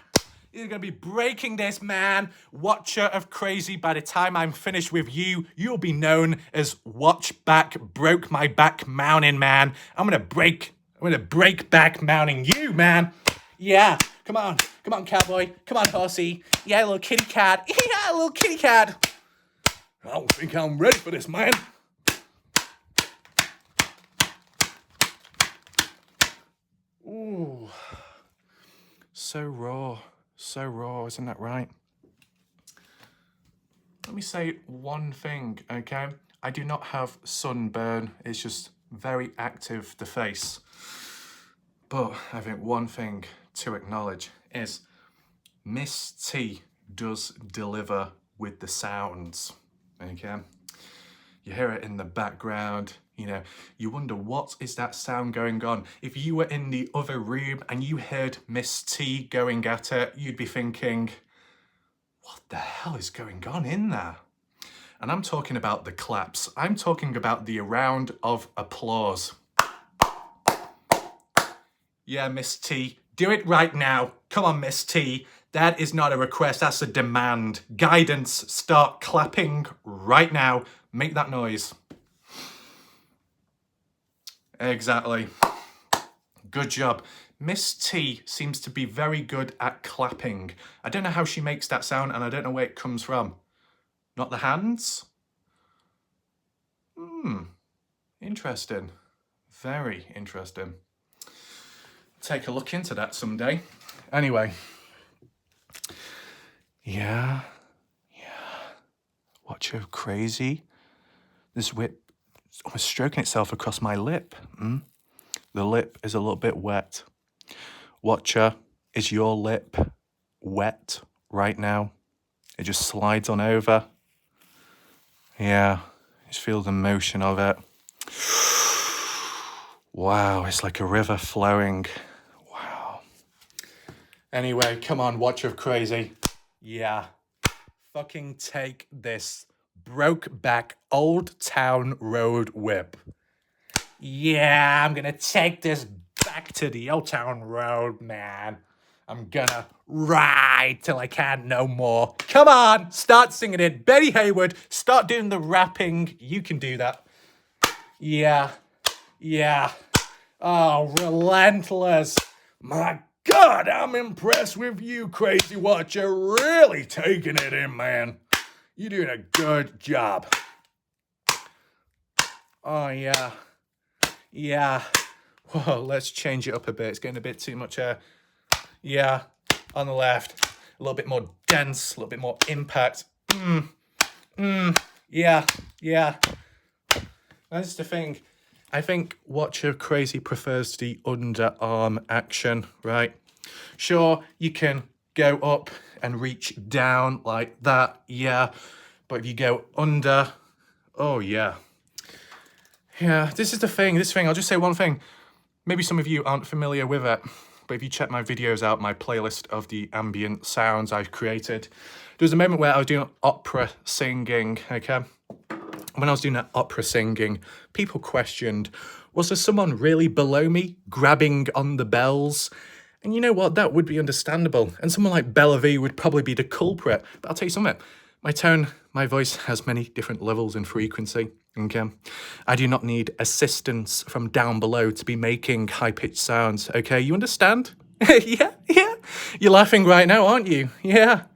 You're going to be breaking this, man. Watcher of Crazy. By the time I'm finished with you, you'll be known as Watch Back Broke My Back Mountain, man. I'm going to break back mounting you, man. Yeah, come on, cowboy. Come on, horsey. Yeah, little kitty cat. Yeah, little kitty cat. I don't think I'm ready for this, man. Ooh. So raw. So raw, isn't that right? Let me say one thing, okay? I do not have sunburn. It's just very active, the face. But I think one thing to acknowledge is Miss T does deliver with the sounds, okay? You hear it in the background. You know, you wonder what is that sound going on. If you were in the other room and you heard Miss T going at it, you'd be thinking, what the hell is going on in there? And I'm talking about the claps. I'm talking about the round of applause. Yeah, Miss T, do it right now. Come on, Miss T. That is not a request, that's a demand. Guidance, start clapping right now. Make that noise. Exactly. Good job. Miss T seems to be very good at clapping. I don't know how she makes that sound and I don't know where it comes from. Not the hands? Interesting. Very interesting. Take a look into that someday. Anyway. Yeah. Watch her crazy. This whip is almost stroking itself across my lip. The lip is a little bit wet. Watch her. Is your lip wet right now? It just slides on over. Yeah. Just feel the motion of it. Wow, it's like a river flowing. Wow. Anyway, come on, watch her crazy. Yeah. Fucking take this Brokeback Old Town Road whip. Yeah, I'm gonna take this back to the Old Town Road, man. I'm gonna ride till I can't no more. Come on, start singing it. Betty Hayward, start doing the rapping. You can do that. Yeah. Oh, relentless. My God, I'm impressed with you, Crazy Watcher. Really taking it in, man. You're doing a good job. Oh, yeah. Whoa, let's change it up a bit. It's getting a bit too much air. Yeah, on the left. A little bit more dense, a little bit more impact. Yeah. That's the thing. I think Watcher Crazy prefers the underarm action, right? Sure, you can go up and reach down like that, yeah. But if you go under, oh yeah. Yeah, this is the thing, I'll just say one thing. Maybe some of you aren't familiar with it, but if you check my videos out, my playlist of the ambient sounds I've created, there was a moment where I was doing opera singing, okay? When I was doing that opera singing, people questioned, was there someone really below me grabbing on the bells? And you know what, that would be understandable. And someone like Bella V would probably be the culprit. But I'll tell you something, my tone, my voice has many different levels and frequency, okay? I do not need assistance from down below to be making high-pitched sounds, okay? You understand? Yeah. You're laughing right now, aren't you? Yeah.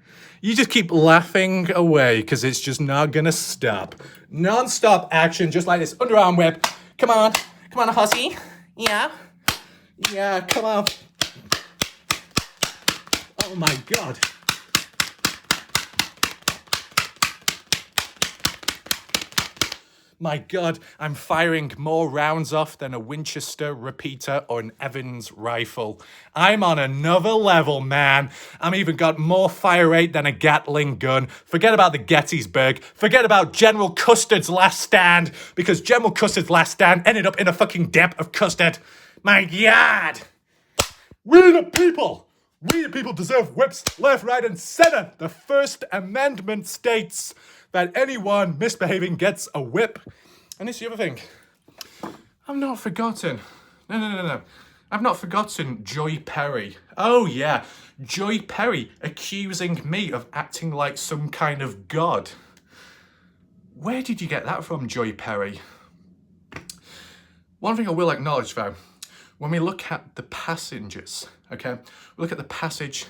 You just keep laughing away because it's just not gonna stop. Non-stop action, just like this underarm whip. Come on, hussy. Yeah, come on. Oh my God. My God, I'm firing more rounds off than a Winchester repeater or an Evans rifle. I'm on another level, man. I'm even got more fire rate than a Gatling gun. Forget about the Gettysburg. Forget about General Custard's last stand, because General Custard's last stand ended up in a fucking depth of custard. My God. We the people deserve whips left, right, and center. The First Amendment states that anyone misbehaving gets a whip. And this is the other thing. I've not forgotten. No. I've not forgotten Joy Perry. Oh yeah, Joy Perry accusing me of acting like some kind of god. Where did you get that from, Joy Perry? One thing I will acknowledge though, when we look at the passages, okay, we look at the passage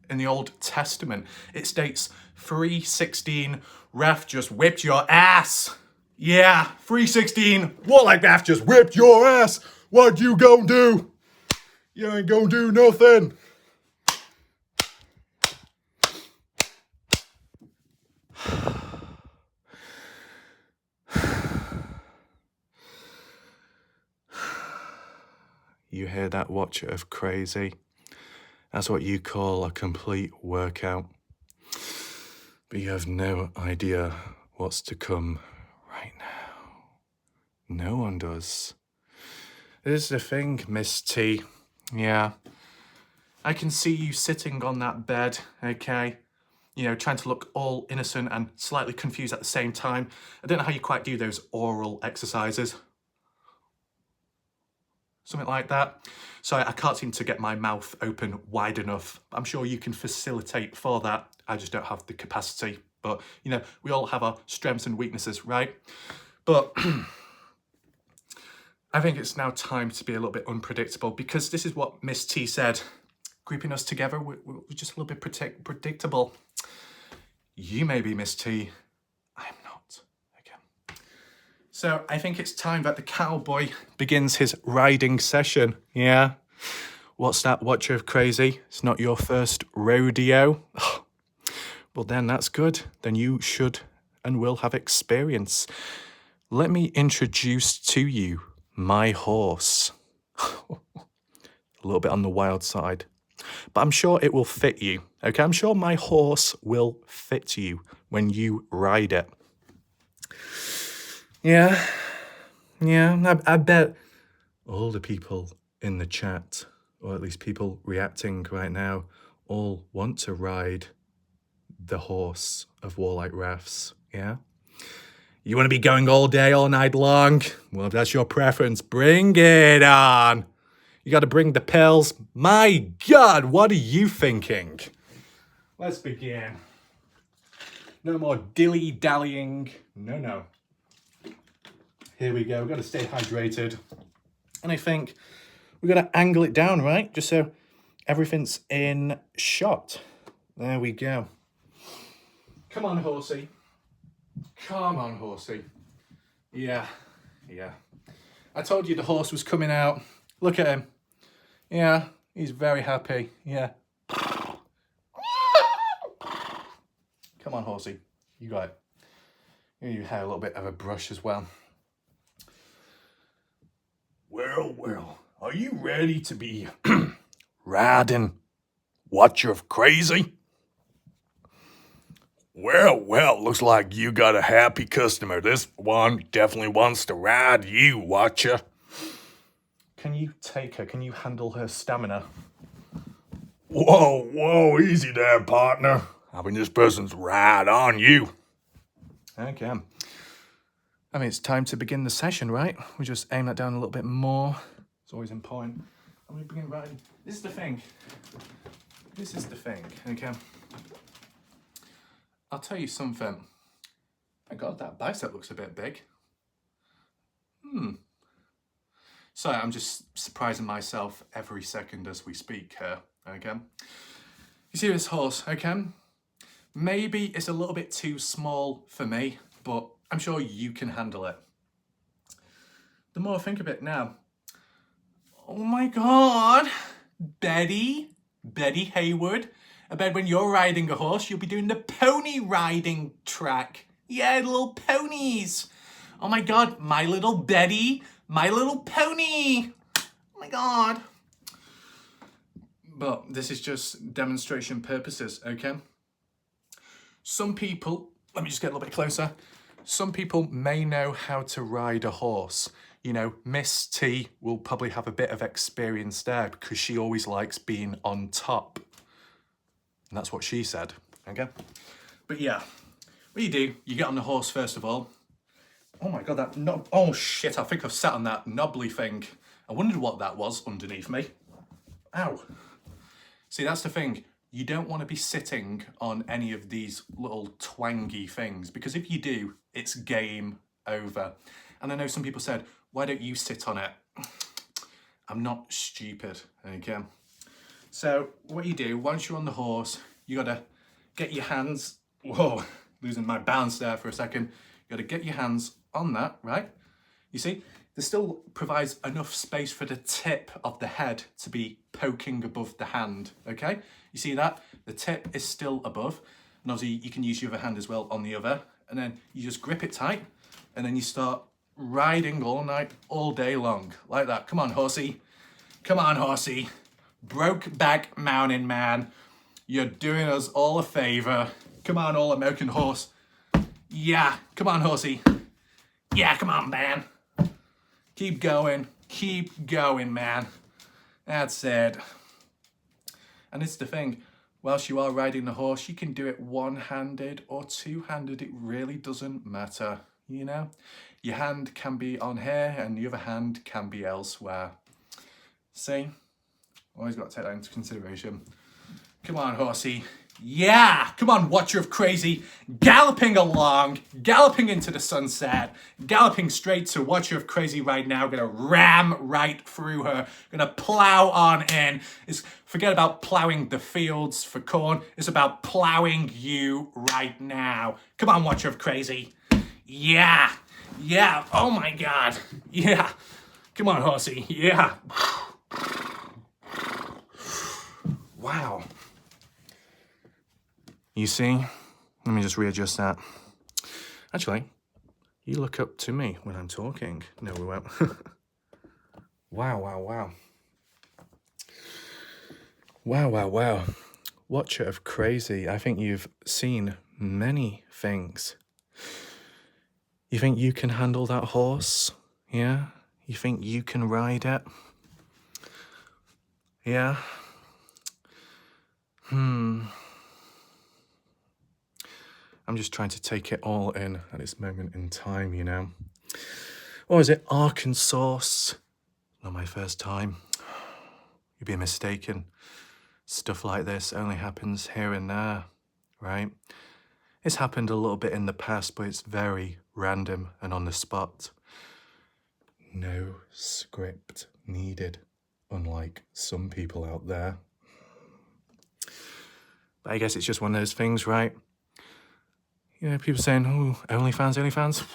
in the Old Testament, it states 3:16, Raph just whipped your ass. Yeah, 3:16, Warlike Raph just whipped your ass. What you gonna do? You ain't gonna do nothing. You hear that, Watcher of Crazy? That's what you call a complete workout. But you have no idea what's to come right now. No one does. This is the thing, Miss T. Yeah. I can see you sitting on that bed, okay? You know, trying to look all innocent and slightly confused at the same time. I don't know how you quite do those oral exercises. Something like that. Sorry, I can't seem to get my mouth open wide enough. I'm sure you can facilitate for that. I just don't have the capacity. But, you know, we all have our strengths and weaknesses, right? But I think it's now time to be a little bit unpredictable, because this is what Miss T said. Grouping us together, we're just a little bit predictable. You may be Miss T, I am not. Okay. So I think it's time that the cowboy begins his riding session. Yeah. What's that, Watcher of Crazy? It's not your first rodeo? Well, then that's good. Then you should and will have experience. Let me introduce to you my horse. A little bit on the wild side, but I'm sure it will fit you. Okay, I'm sure my horse will fit you when you ride it. Yeah, I bet all the people in the chat, or at least people reacting right now, all want to ride the horse of Warlike Refs, yeah? You want to be going all day, all night long? Well, if that's your preference, bring it on. You got to bring the pills. My God, what are you thinking? Let's begin. No more dilly-dallying. No. Here we go. We've got to stay hydrated. And I think we've got to angle it down, right? Just so everything's in shot. There we go. Come on, horsey. Come on, horsey. Yeah. I told you the horse was coming out. Look at him. Yeah, he's very happy. Yeah. Come on, horsey. You got it. You have a little bit of a brush as well. Well, are you ready to be riding Watcher of Crazy? Well, looks like you got a happy customer. This one definitely wants to ride you, Watcher. Can you take her? Can you handle her stamina? Whoa, easy there, partner. Having this person's ride on you. Okay. I mean, it's time to begin the session, right? We just aim that down a little bit more. It's always important. And we begin riding. This is the thing, okay? I'll tell you something. My God, that bicep looks a bit big. Sorry, I'm just surprising myself every second as we speak here, okay? You see this horse, okay? Maybe it's a little bit too small for me, but I'm sure you can handle it. The more I think of it now, oh my God, Betty Hayward. I bet when you're riding a horse, you'll be doing the pony riding track. Yeah, the little ponies. Oh my God, my little Betty, my little pony. Oh my God. But this is just demonstration purposes, okay? Some people, let me just get a little bit closer. Some people may know how to ride a horse. You know, Miss T will probably have a bit of experience there because she always likes being on top. And that's what she said, okay? But yeah, what you get on the horse first of all. Oh my God, oh shit, I think I've sat on that knobbly thing. I wondered what that was underneath me. Ow. See, that's the thing. You don't want to be sitting on any of these little twangy things, because if you do, it's game over. And I know some people said, why don't you sit on it? I'm not stupid, okay? So what you do, once you're on the horse, you gotta get your hands, whoa, losing my balance there for a second. You gotta get your hands on that, right? You see, this still provides enough space for the tip of the head to be poking above the hand, okay? You see that? The tip is still above, and obviously you can use your other hand as well on the other, and then you just grip it tight, and then you start riding all night, all day long, like that. Come on, horsey. Come on, horsey. Brokeback Mountain Man. You're doing us all a favor. Come on, all American horse. Yeah, come on, horsey. Yeah, come on, man. Keep going, man. That's it. And it's the thing, whilst you are riding the horse, you can do it one-handed or two-handed. It really doesn't matter, you know? Your hand can be on here and the other hand can be elsewhere. See? Always got to take that into consideration. Come on, horsey. Yeah! Come on, watcher of crazy. Galloping along, galloping into the sunset, galloping straight to watcher of crazy right now. Gonna ram right through her. Gonna plow on in. Forget about plowing the fields for corn. It's about plowing you right now. Come on, watcher of crazy. Yeah! Yeah! Oh my god! Yeah! Come on, horsey. Yeah! Wow. You see? Let me just readjust that. Actually, you look up to me when I'm talking. No, we won't. Wow, wow, wow. Wow, wow, wow. Watcher of crazy. I think you've seen many things. You think you can handle that horse? Yeah? You think you can ride it? Yeah? I'm just trying to take it all in at this moment in time, you know. Or is it Arkansas? Not my first time. You'd be mistaken. Stuff like this only happens here and there, right? It's happened a little bit in the past, but it's very random and on the spot. No script needed, unlike some people out there. But I guess it's just one of those things, right? You know, people saying, oh, OnlyFans.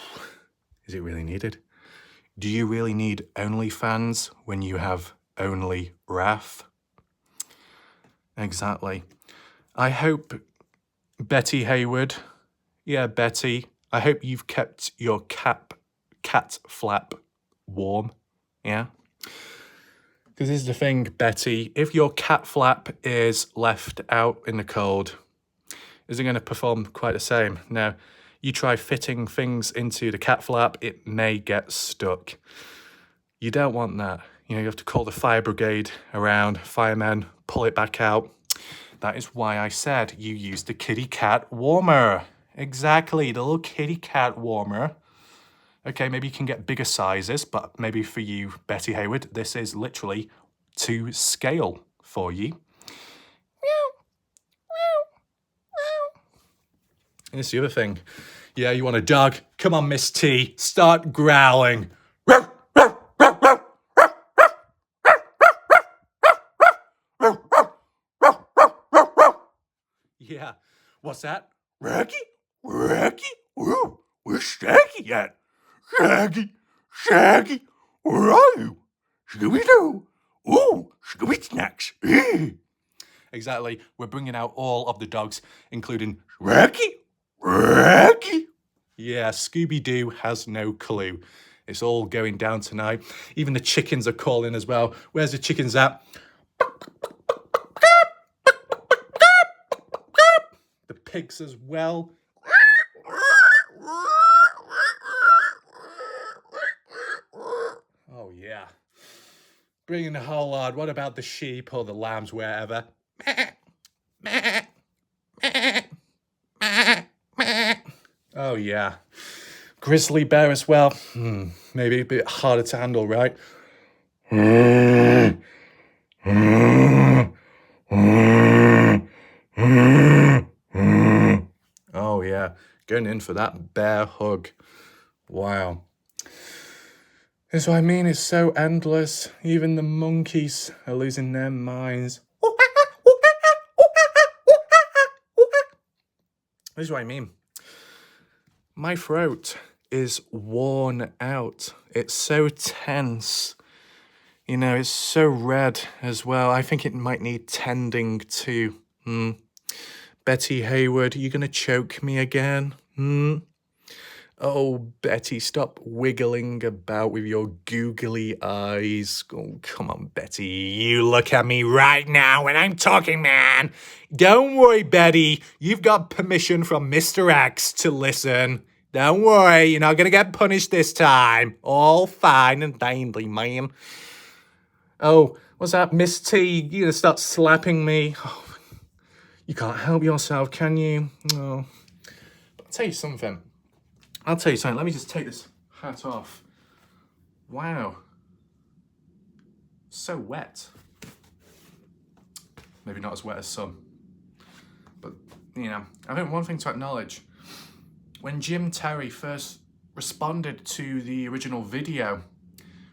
Is it really needed? Do you really need OnlyFans when you have only wrath? Exactly. I hope Betty Hayward, yeah, Betty, I hope you've kept your cat flap warm, yeah? Because this is the thing, Betty, if your cat flap is left out in the cold, is it going to perform quite the same? Now, you try fitting things into the cat flap, it may get stuck. You don't want that. You know, you have to call the fire brigade around, firemen, pull it back out. That is why I said you use the kitty cat warmer. Exactly, the little kitty cat warmer. Okay, maybe you can get bigger sizes, but maybe for you, Betty Hayward, this is literally to scale for you. And it's the other thing. Yeah, you want a dog? Come on, Miss T, start growling. Yeah, what's that? Raggy? Ooh, where's Shaggy at? Shaggy, where are you? Scooby-Doo. Ooh, Scooby Snacks. Exactly, we're bringing out all of the dogs, including Raggy? Yeah, Scooby-Doo has no clue. It's all going down tonight. Even the chickens are calling as well. Where's the chickens at? The pigs as well. Oh, yeah. Bringing the whole lot. What about the sheep or the lambs, wherever? Oh, yeah. Grizzly bear as well. Maybe a bit harder to handle, right? Oh, yeah. Going in for that bear hug. Wow. That's what I mean. It's so endless. Even the monkeys are losing their minds. This is what I mean. My throat is worn out. It's so tense. You know, it's so red as well. I think it might need tending too. Betty Hayward, are you going to choke me again? Oh, Betty, stop wiggling about with your googly eyes. Oh, come on, Betty. You look at me right now when I'm talking, man. Don't worry, Betty. You've got permission from Mr. X to listen. Don't worry, you're not gonna get punished this time. All fine and dandy, man. Oh, what's that, Miss T? You're gonna start slapping me. Oh, you can't help yourself, can you? Oh. I'll tell you something. Let me just take this hat off. Wow. So wet. Maybe not as wet as some. But, you know, I think one thing to acknowledge, when Jim Terry first responded to the original video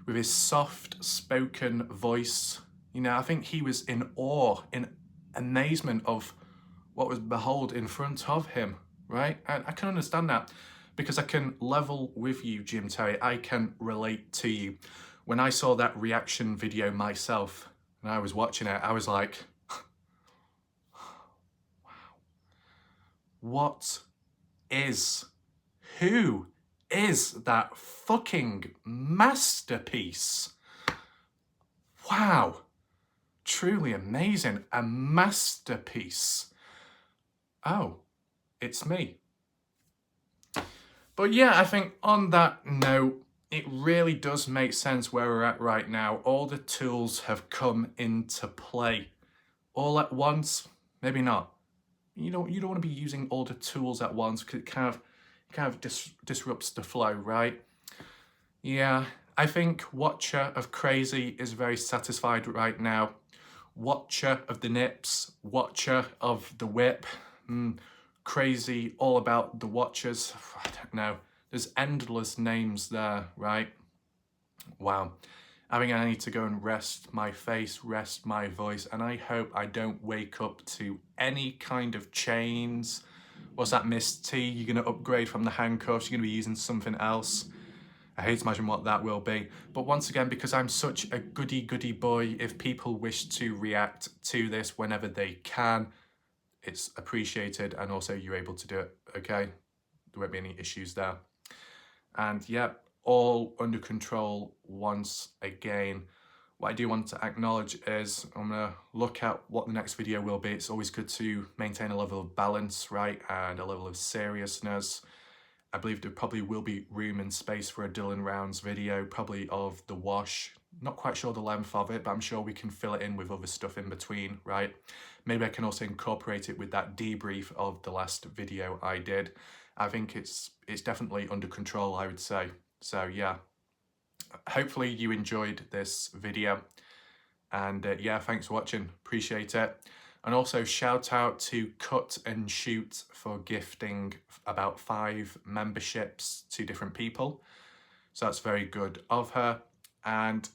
with his soft-spoken voice, you know, I think he was in awe, in amazement of what was behold in front of him, right? And I can understand that because I can level with you, Jim Terry. I can relate to you. When I saw that reaction video myself and I was watching it, I was like, who is that fucking masterpiece? Wow, truly amazing, a masterpiece. Oh, it's me. But yeah, I think on that note, it really does make sense where we're at right now. All the tools have come into play. All at once, maybe not. You don't want to be using all the tools at once because it kind of disrupts the flow, right? Yeah, I think Watcher of Crazy is very satisfied right now. Watcher of the Nips, Watcher of the Whip, Crazy all about the Watchers. I don't know. There's endless names there, right? Wow. I think I need to go and rest my face, rest my voice, and I hope I don't wake up to any kind of chains. What's that, Miss T? You're going to upgrade from the handcuffs, you're going to be using something else. I hate to imagine what that will be. But once again, because I'm such a goody boy, if people wish to react to this whenever they can, it's appreciated, and also you're able to do it, okay? There won't be any issues there. And yeah, all under control once again. What I do want to acknowledge is I'm going to look at what the next video will be. It's always good to maintain a level of balance, right? And a level of seriousness. I believe there probably will be room and space for a Dylan Rounds video, probably of the wash. Not quite sure the length of it, but I'm sure we can fill it in with other stuff in between, right? Maybe I can also incorporate it with that debrief of the last video I did. I think it's definitely under control, I would say. So yeah, hopefully you enjoyed this video. And yeah, thanks for watching. Appreciate it. And also shout out to Cut and Shoot for gifting about 5 memberships to different people. So that's very good of her. And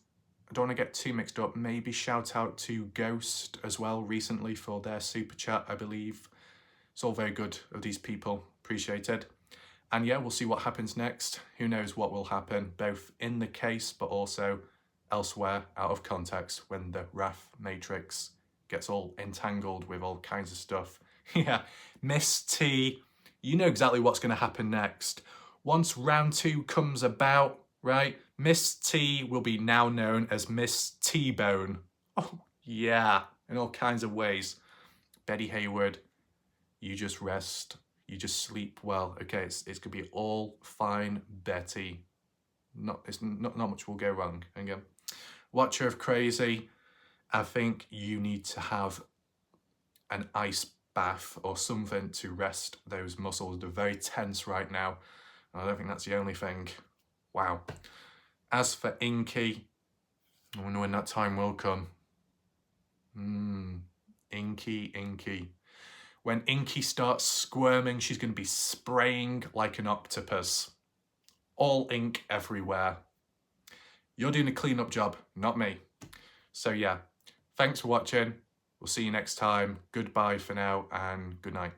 I don't want to get too mixed up. Maybe shout out to Ghost as well recently for their super chat, I believe. It's all very good of these people. Appreciated. And yeah, we'll see what happens next. Who knows what will happen, both in the case, but also elsewhere out of context when the Wrath Matrix gets all entangled with all kinds of stuff. Yeah, Miss T, you know exactly what's going to happen next. Once round 2 comes about, right, Miss T will be now known as Miss T-Bone. Oh, yeah, in all kinds of ways. Betty Hayward, you just rest. You just sleep well. Okay, it's going to be all fine, Betty. Not much will go wrong. Again, Watcher of Crazy, I think you need to have an ice bath or something to rest those muscles. They're very tense right now. I don't think that's the only thing. Wow. As for Inky, I wonder when that time will come. Inky. When Inky starts squirming, she's going to be spraying like an octopus. All ink everywhere. You're doing a cleanup job, not me. So yeah, thanks for watching. We'll see you next time. Goodbye for now and good night.